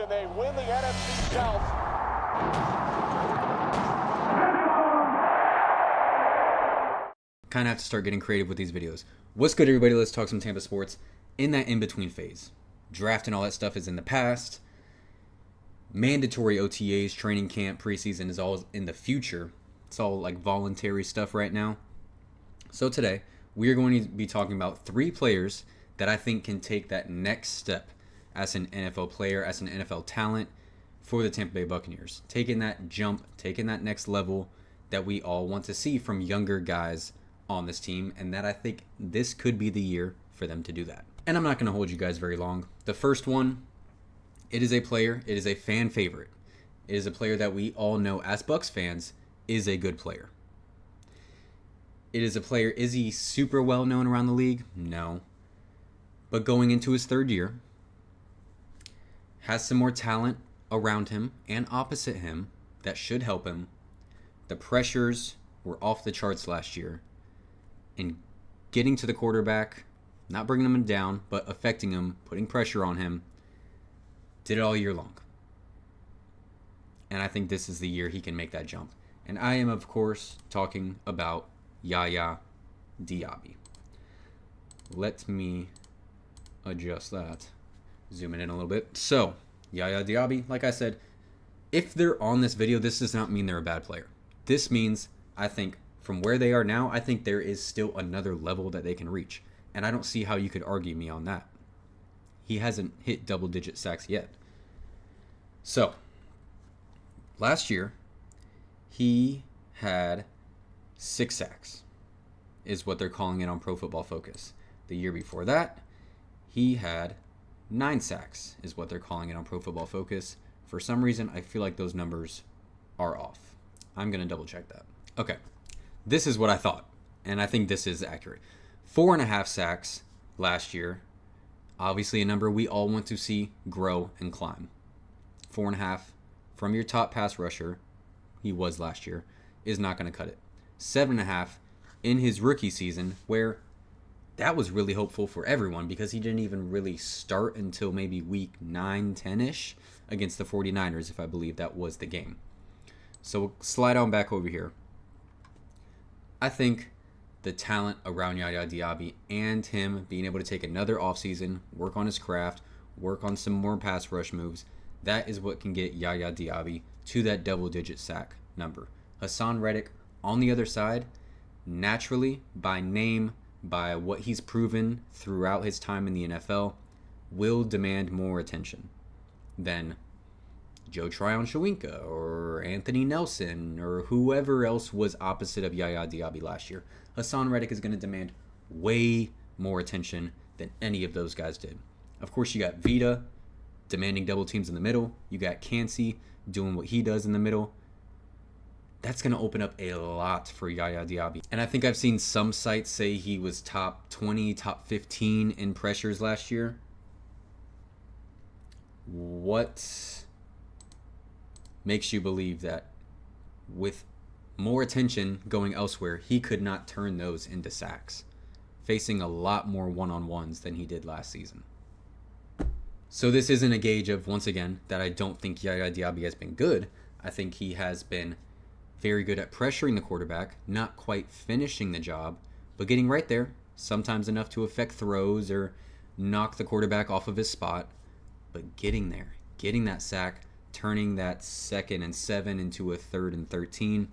and they win the NFC South. Kind of have to start getting creative with these videos. What's good, everybody? Let's talk some Tampa sports. In that in-between phase, draft and all that stuff is in the past. Mandatory OTAs, training camp, preseason is all in the future. It's all like voluntary stuff right now. So today, we are going to be talking about 3 players that I think can take that next step as an NFL player, as an NFL talent for the Tampa Bay Buccaneers. Taking that jump, taking that next level that we all want to see from younger guys on this team, and that I think this could be the year for them to do that. And I'm not going to hold you guys very long. The first one, it is a player, it is a fan favorite. It is a player that we all know as Bucs fans is a good player. It is a player, is he super well known around the league? No. But going into his 3rd year, has some more talent around him and opposite him that should help him. The pressures were off the charts last year. And getting to the quarterback, not bringing him down, but affecting him, putting pressure on him, did it all year long. And I think this is the year he can make that jump. And I am, of course, talking about Yaya Diaby. Let me adjust that. Zoom it in a little bit. So, Yaya Diaby, like I said, if they're on this video, this does not mean they're a bad player. This means, I think, from where they are now, I think there is still another level that they can reach. And I don't see how you could argue me on that. He hasn't hit double-digit sacks yet. So, last year, he had 6 sacks, is what they're calling it on Pro Football Focus. The year before that, he had 9 sacks, is what they're calling it on Pro Football Focus. For some reason, I feel like those numbers are off. I'm going to double check that. Okay. This is what I thought, and I think this is accurate. 4.5 sacks last year. Obviously a number we all want to see grow and climb. 4.5 from your top pass rusher, he was last year, is not going to cut it. 7.5 in his rookie season, where that was really hopeful for everyone because he didn't even really start until maybe week 9, 10-ish against the 49ers, if I believe that was the game. So we'll slide on back over here. I think the talent around Yaya Diaby and him being able to take another offseason, work on his craft, work on some more pass rush moves, that is what can get Yaya Diaby to that double-digit sack number. Hassan Reddick on the other side, naturally, by name, by what he's proven throughout his time in the NFL, will demand more attention than Joe Tryon-Shoyinka or Anthony Nelson or whoever else was opposite of Yaya Diaby last year. Hassan Reddick is going to demand way more attention than any of those guys did. Of course, you got Vita demanding double teams in the middle. You got Cansey doing what he does in the middle. That's going to open up a lot for Yaya Diaby. And I think I've seen some sites say he was top 20, top 15 in pressures last year. What makes you believe that with more attention going elsewhere, he could not turn those into sacks, facing a lot more one-on-ones than he did last season? So this isn't a gauge of, once again, that I don't think Yaya Diaby has been good. I think he has been very good at pressuring the quarterback, not quite finishing the job, but getting right there, sometimes enough to affect throws or knock the quarterback off of his spot, but getting there, getting that sack, turning that 2nd and 7 into a 3rd and 13.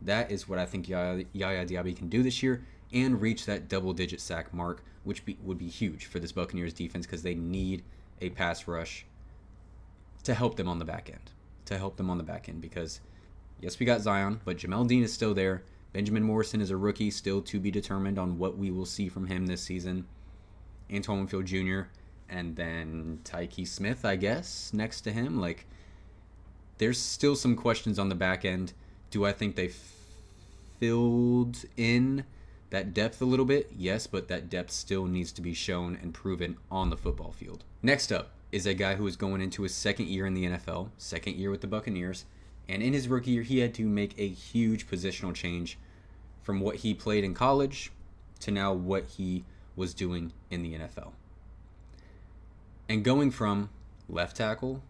That is what I think Yaya Diaby can do this year and reach that double-digit sack mark, which would be huge for this Buccaneers defense because they need a pass rush to help them on the back end. Because, yes, we got Zion, but Jamel Dean is still there. Benjamin Morrison is a rookie, still to be determined on what we will see from him this season. Antoine Winfield Jr., and then Tyke Smith, I guess, next to him. Like, there's still some questions on the back end. Do I think they filled in that depth a little bit? Yes, but that depth still needs to be shown and proven on the football field. Next up is a guy who is going into his 2nd year in the NFL, 2nd year with the Buccaneers, and in his rookie year, he had to make a huge positional change from what he played in college to now what he was doing in the NFL. And going from left tackle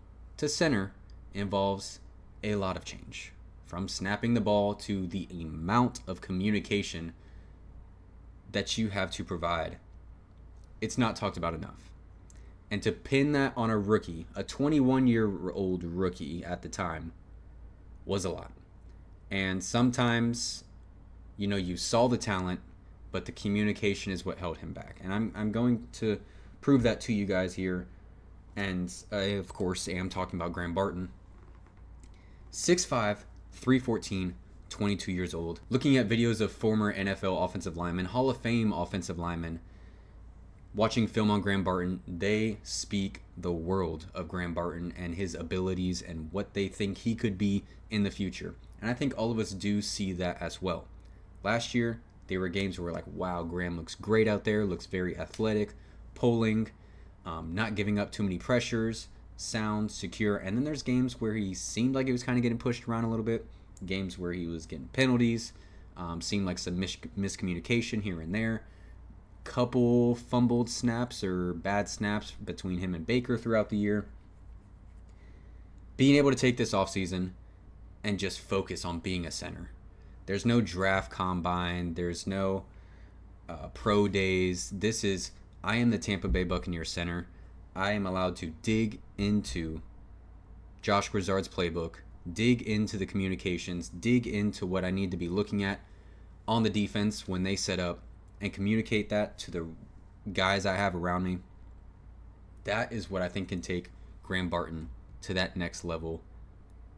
to center involves a lot of change. From snapping the ball to the amount of communication that you have to provide, it's not talked about enough. And to pin that on a rookie, a 21-year-old rookie at the time, was a lot. And sometimes, you saw the talent, but the communication is what held him back. And I'm going to prove that to you guys here. And I, of course, am talking about Graham Barton. 6'5", 314, 22 years old. Looking at videos of former NFL offensive linemen, Hall of Fame offensive linemen, watching film on Graham Barton, they speak the world of Graham Barton and his abilities and what they think he could be in the future. And I think all of us do see that as well. Last year, there were games where we're like, wow, Graham looks great out there, looks very athletic, pulling, not giving up too many pressures, sound, secure. And then there's games where he seemed like he was kind of getting pushed around a little bit, games where he was getting penalties, seemed like some miscommunication here and there, couple fumbled snaps or bad snaps between him and Baker throughout the year. Being able to take this offseason and just focus on being a center. There's no draft combine. There's no pro days. This is, I am the Tampa Bay Buccaneers center. I am allowed to dig into Josh Grizzard's playbook, dig into the communications, dig into what I need to be looking at on the defense when they set up, and communicate that to the guys I have around me. That is what I think can take Graham Barton to that next level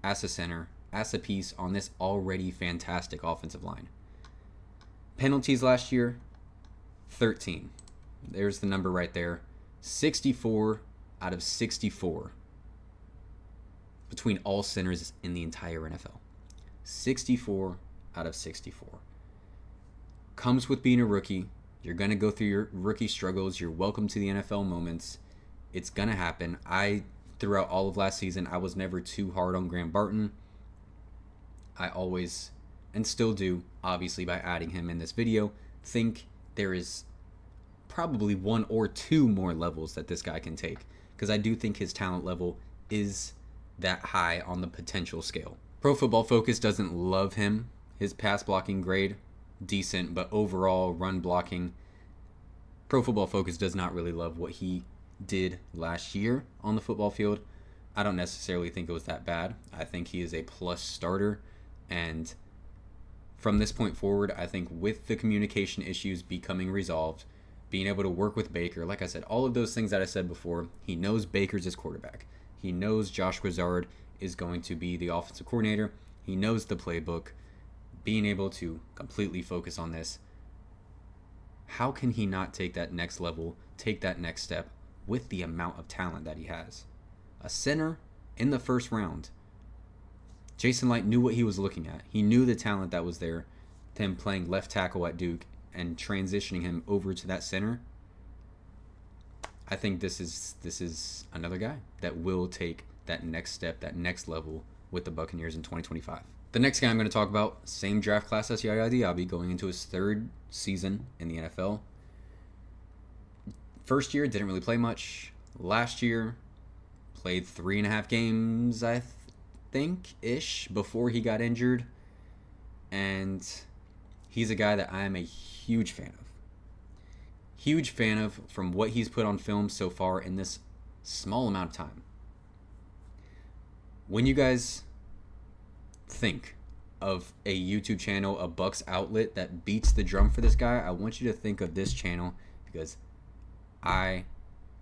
as a center, as a piece on this already fantastic offensive line. Penalties last year, 13. There's the number right there. 64 out of 64 between all centers in the entire NFL. 64 out of 64. Comes with being a rookie. You're going to go through your rookie struggles. You're welcome to the NFL moments. It's going to happen. Throughout all of last season, I was never too hard on Graham Barton. I always, and still do, obviously by adding him in this video, think there is probably one or two more levels that this guy can take. Because I do think his talent level is that high on the potential scale. Pro Football Focus doesn't love him. His pass blocking grade, decent, but overall run blocking, Pro Football Focus does not really love what he did last year on the football field. I don't necessarily think it was that bad. I think he is a plus starter, and from this point forward, I think with the communication issues becoming resolved, being able to work with Baker, like I said, all of those things that I said before, he knows Baker's his quarterback. He knows Josh Grizzard is going to be the offensive coordinator. He knows the playbook. Being able to completely focus on this, how can he not take that next level, take that next step with the amount of talent that he has? A center in the first round. Jason Light knew what he was looking at. He knew the talent that was there. Him playing left tackle at Duke and transitioning him over to that center. I think this is another guy that will take that next step, that next level with the Buccaneers in 2025. The next guy I'm going to talk about, same draft class as Yaya Diaby, going into his third season in the NFL. First year, didn't really play much. Last year, played 3.5 games, I think-ish, before he got injured. And he's a guy that I am a huge fan of. Huge fan of from what he's put on film so far in this small amount of time. When you guys think of a YouTube channel, a Bucs outlet that beats the drum for this guy, I want you to think of this channel, because I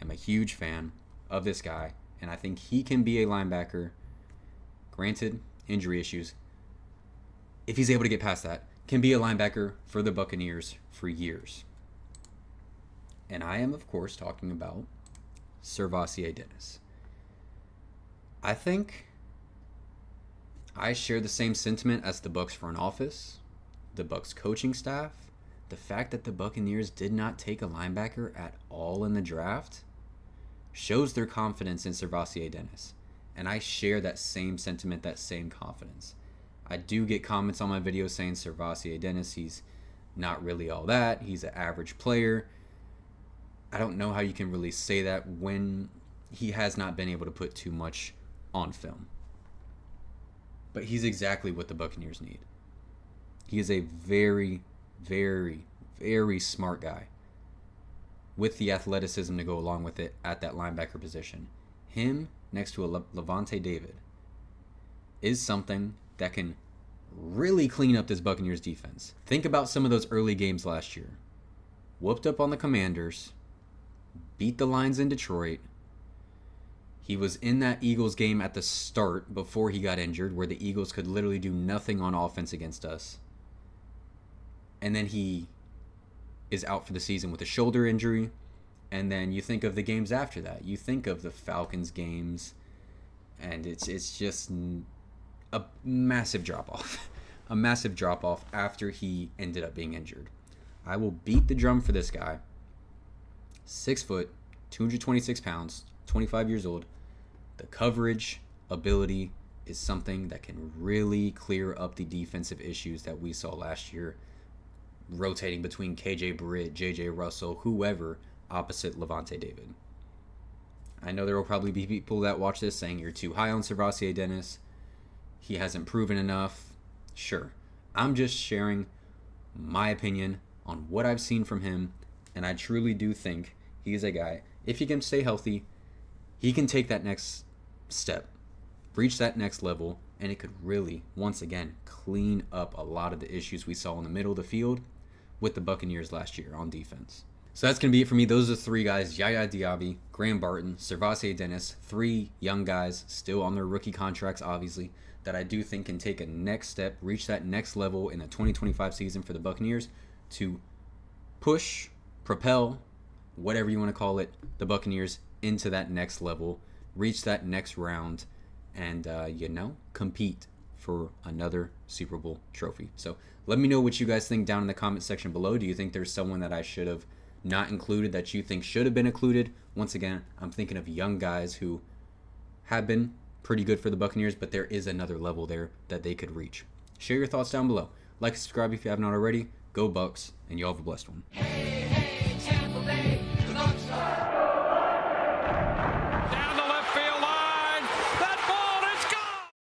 am a huge fan of this guy, and I think he can be a linebacker. Granted, injury issues. If he's able to get past that, can be a linebacker for the Buccaneers for years. And I am, of course, talking about SirVocea Dennis. I think I share the same sentiment as the Bucs front office, the Bucs coaching staff. The fact that the Buccaneers did not take a linebacker at all in the draft shows their confidence in SirVocea Dennis. And I share that same sentiment, that same confidence. I do get comments on my videos saying SirVocea Dennis, he's not really all that. He's an average player. I don't know how you can really say that when he has not been able to put too much on film. But he's exactly what the Buccaneers need. He is a very, very, very smart guy with the athleticism to go along with it at that linebacker position. Him next to a Levante David is something that can really clean up this Buccaneers defense. Think about some of those early games last year. Whooped up on the Commanders, beat the Lions in Detroit. He was in that Eagles game at the start before he got injured, where the Eagles could literally do nothing on offense against us. And then he is out for the season with a shoulder injury. And then you think of the games after that. You think of the Falcons games, and it's just a massive drop-off. A massive drop-off after he ended up being injured. I will beat the drum for this guy. 6 foot, 226 pounds, 25 years old. The coverage ability is something that can really clear up the defensive issues that we saw last year, rotating between KJ Britt, JJ Russell, whoever, opposite Levante David. I know there will probably be people that watch this saying you're too high on SirVocea Dennis. He hasn't proven enough. Sure. I'm just sharing my opinion on what I've seen from him, and I truly do think he's a guy, if he can stay healthy, he can take that next step, reach that next level, and it could really, once again, clean up a lot of the issues we saw in the middle of the field with the Buccaneers last year on defense. So that's going to be it for me. Those are the 3 guys, Yaya Diaby, Graham Barton, SirVocea Dennis, 3 young guys still on their rookie contracts, obviously, that I do think can take a next step, reach that next level in the 2025 season for the Buccaneers to push, propel, whatever you want to call it, the Buccaneers into that next level, reach that next round, and, compete for another Super Bowl trophy. So let me know what you guys think down in the comment section below. Do you think there's someone that I should have not included that you think should have been included? Once again, I'm thinking of young guys who have been pretty good for the Buccaneers, but there is another level there that they could reach. Share your thoughts down below. Like and subscribe if you have not already. Go Bucs, and you all have a blessed one.